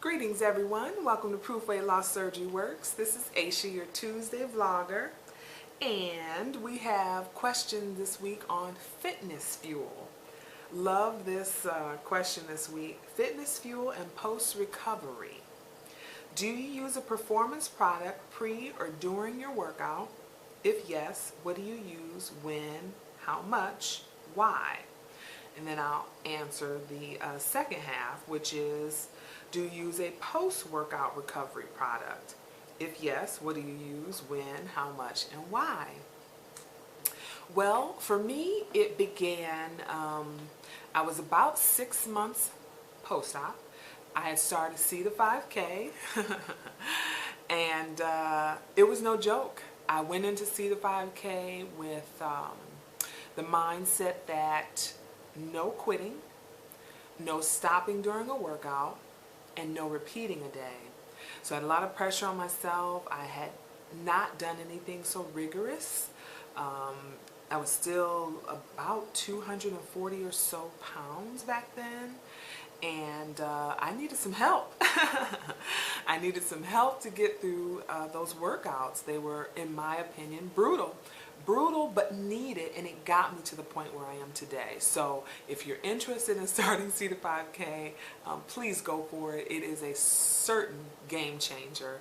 Greetings everyone, welcome to ProofWLSWorks. This is Aisha, your Tuesday vlogger, and we have questions this week on fitness fuel. Love this question this week. Fitness fuel and post-recovery. Do you use a performance product pre or during your workout? If yes, what do you use, when, how much, why? And then I'll answer the second half, which is, do you use a post-workout recovery product? If yes, what do you use, when, how much, and why? Well, for me, it began, I was about 6 months post-op. I had started See the 5K, and it was no joke. I went into See the 5K with the mindset that no quitting, no stopping during a workout, and no repeating a day. So I had a lot of pressure on myself. I had not done anything so rigorous. I was still about 240 or so pounds back then, and I needed some help. I needed some help to get through those workouts. They were, in my opinion, brutal but needed, and it got me to the point where I am today. So if you're interested in starting See the 5K, please go for it. It is a certain game changer,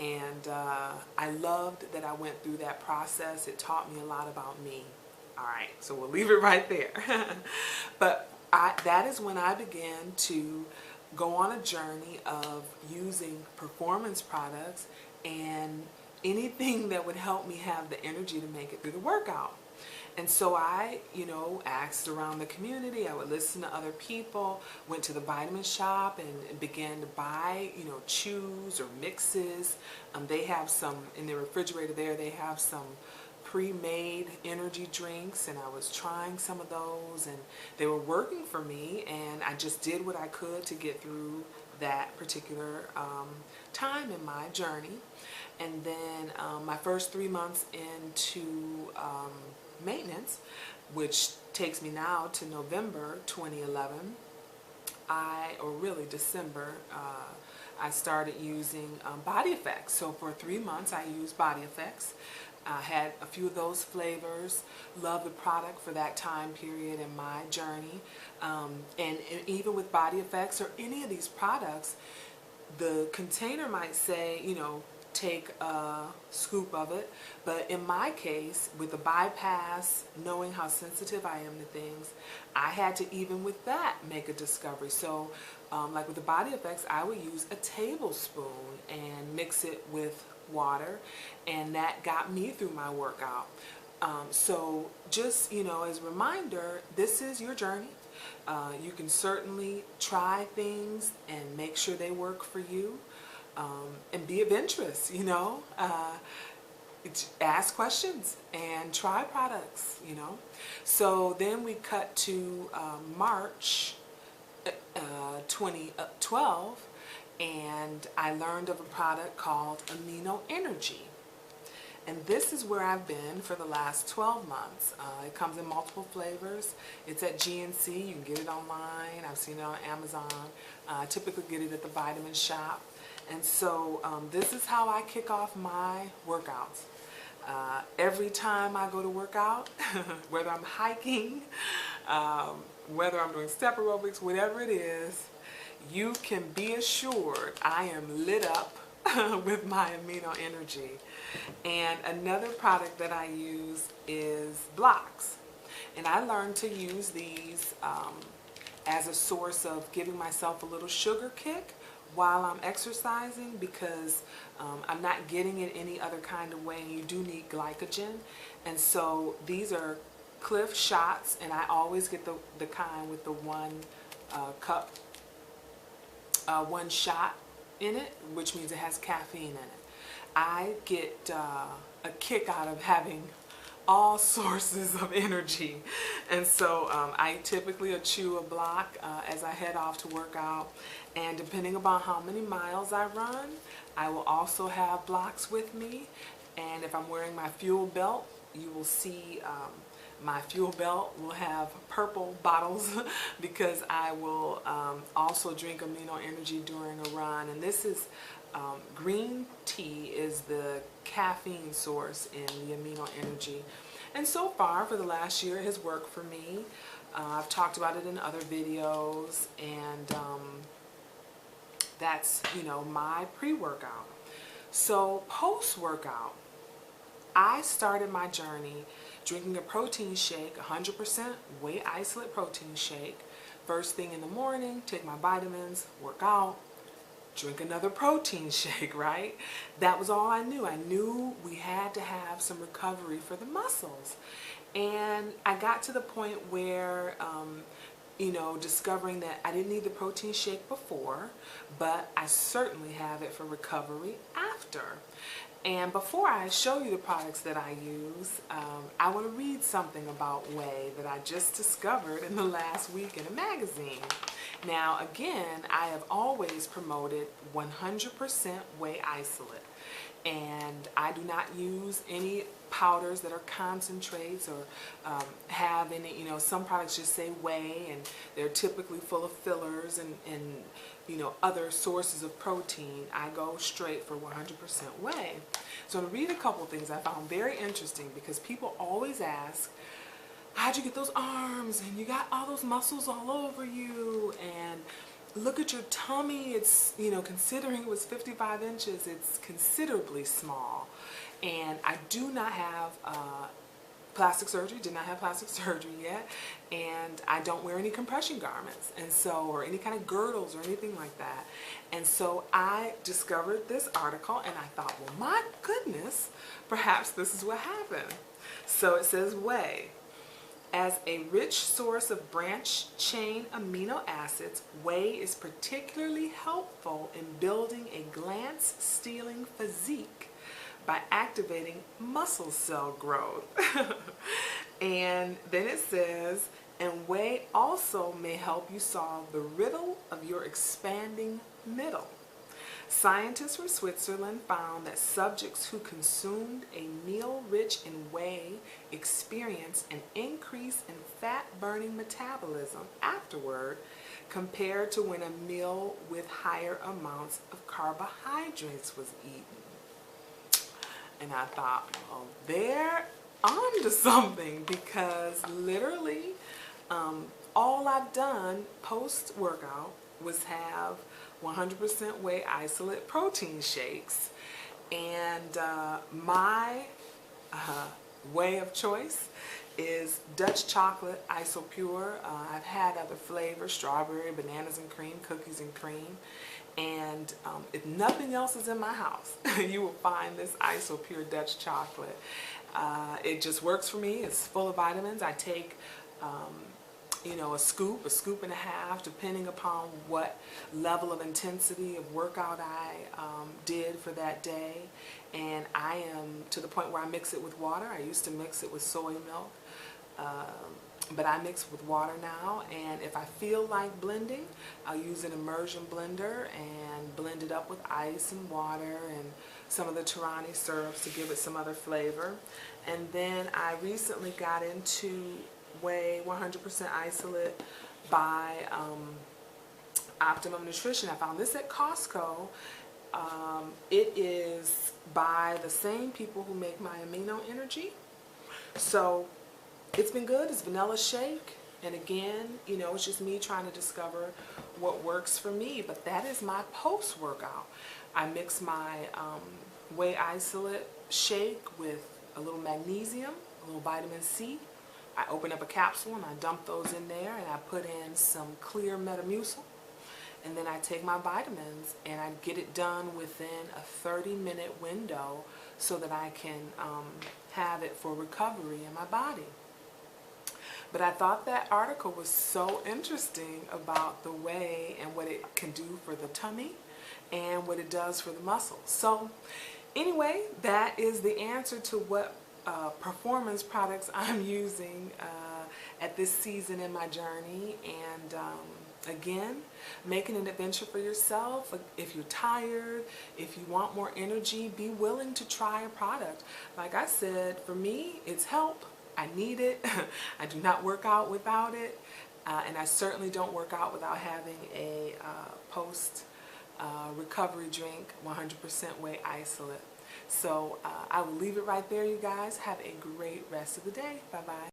and I loved that I went through that process. It taught me a lot about me. All right, so we'll leave it right there. But that is when I began to go on a journey of using performance products and anything that would help me have the energy to make it through the workout. And so I, asked around the community. I would listen to other people, went to the vitamin shop and began to buy, chews or mixes. They have some, in the refrigerator there, they have some pre-made energy drinks, and I was trying some of those, and they were working for me, and I just did what I could to get through that particular time in my journey. And then my first 3 months into maintenance, which takes me now to November 2011, or really December, I started using body effects. So for 3 months I used body effects. I had a few of those flavors, loved the product for that time period in my journey. And even with body effects or any of these products, the container might say, take a scoop of it, but in my case, with the bypass, knowing how sensitive I am to things, I had to, even with that, make a discovery. So like with the body effects, I would use a tablespoon and mix it with water, and that got me through my workout. So just, as a reminder, this is your journey. You can certainly try things and make sure they work for you. And be of interest, ask questions and try products, So then we cut to March 2012, and I learned of a product called Amino Energy. And this is where I've been for the last 12 months. It comes in multiple flavors. It's at GNC. You can get it online. I've seen it on Amazon. I typically get it at the vitamin shop. And so this is how I kick off my workouts. Every time I go to work out, whether I'm hiking, whether I'm doing step aerobics, whatever it is, you can be assured I am lit up with my Amino Energy. And another product that I use is blocks. And I learned to use these as a source of giving myself a little sugar kick while I'm exercising, because I'm not getting it any other kind of way, and you do need glycogen. And so these are Cliff shots, and I always get the kind with the one cup, one shot in it, which means it has caffeine in it. I get a kick out of having all sources of energy, and so I typically chew a block as I head off to work out, and depending upon how many miles I run, I will also have blocks with me. And if I'm wearing my fuel belt, you will see My fuel belt will have purple bottles because I will also drink amino energy during a run. And this is green tea is the caffeine source in the amino energy. And so far for the last year it has worked for me. I've talked about it in other videos, and that's, you know, my pre-workout. So post-workout, I started my journey drinking a protein shake, 100% whey isolate protein shake. First thing in the morning, take my vitamins, work out, drink another protein shake, right? That was all I knew. I knew we had to have some recovery for the muscles. And I got to the point where, you know, discovering that I didn't need the protein shake before, but I certainly have it for recovery after. And before I show you the products that I use, I want to read something about whey that I just discovered in the last week in a magazine. Now, again, I have always promoted 100% whey isolate, and I do not use any powders that are concentrates or have any, you know, some products just say whey, and they're typically full of fillers and you know, other sources of protein. I go straight for 100% whey. So I'm going to read a couple of things I found very interesting, because people always ask, how'd you get those arms and you got all those muscles all over you, and look at your tummy, it's, you know, considering it was 55 inches, it's considerably small. And I do not have plastic surgery, did not have plastic surgery yet, and I don't wear any compression garments, and so, or any kind of girdles or anything like that. And so I discovered this article and I thought, well, my goodness, perhaps this is what happened. So it says whey. As a rich source of branch-chain amino acids, whey is particularly helpful in building a glance-stealing physique by activating muscle cell growth. And then it says, and whey also may help you solve the riddle of your expanding middle. Scientists from Switzerland found that subjects who consumed a meal rich in whey experienced an increase in fat-burning metabolism afterward compared to when a meal with higher amounts of carbohydrates was eaten. And I thought, well, they're onto something, because literally all I've done post-workout was have 100% whey isolate protein shakes, and my whey of choice is Dutch chocolate isopure. I've had other flavors, strawberry, bananas and cream, cookies and cream, and if nothing else is in my house, you will find this isopure Dutch chocolate. It just works for me. It's full of vitamins. I take you know, a scoop and a half, depending upon what level of intensity of workout I did for that day. And I am to the point where I mix it with water. I used to mix it with soy milk, but I mix with water now. And if I feel like blending, I'll use an immersion blender and blend it up with ice and water and some of the Tirani syrups to give it some other flavor. And then I recently got into whey 100% isolate by Optimum Nutrition. I found this at Costco. It is by the same people who make my amino energy. So it's been good. It's vanilla shake. And again, you know, it's just me trying to discover what works for me. But that is my post-workout. I mix my whey isolate shake with a little magnesium, a little vitamin C. I open up a capsule and I dump those in there, and I put in some clear Metamucil, and then I take my vitamins and I get it done within a 30-minute window so that I can have it for recovery in my body. But I thought that article was so interesting about the whey and what it can do for the tummy and what it does for the muscles. So anyway, that is the answer to what performance products I'm using at this season in my journey. And again, making an adventure for yourself. If you're tired, if you want more energy, be willing to try a product. Like I said, for me, it's help. I need it. I do not work out without it. And I certainly don't work out without having a post recovery drink, 100% whey isolate. So I will leave it right there, you guys. Have a great rest of the day. Bye-bye.